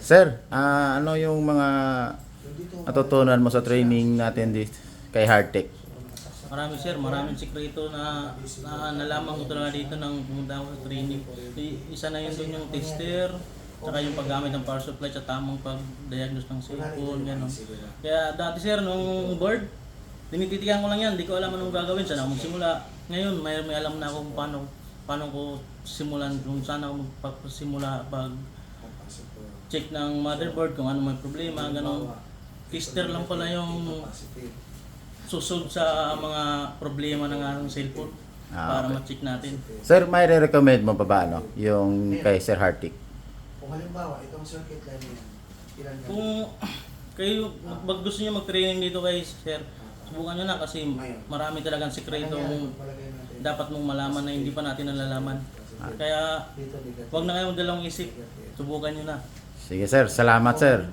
Sir, ano yung mga natutunan mo sa training natin kay Hardtech? Marami sir, maraming sikreto na nalaman ko talaga dito nang pumunta ako sa training. Isa na yun doon yung tester, tsaka yung paggamit ng power supply at tamang pag-diagnose ng cellphone, gano'n. Kaya dati sir, nung board, tinititigan ko lang yan, di ko alam anong gagawin, saan ako magsimula. Ngayon, may alam na ako kung paano ko simulan, kung saan ako magpasimula pag check ng motherboard, kung ano may problema, gano'n. Tester lang pala yung susunod sa mga problema ng ating cellphone para Okay. ma-check natin. Sir, may re-recommend mo pa ba yung kay Sir Hardtech? Kung halimbawa, itong circuit line yan, ilan yan? Kung kayo gusto niyo mag-training dito kay Sir, subukan nyo na kasi marami talagang sikretong dapat mong malaman na hindi pa natin nalalaman. Kaya Dito, huwag na kayong dalawang isip, subukan nyo na. Sige sir, salamat sir.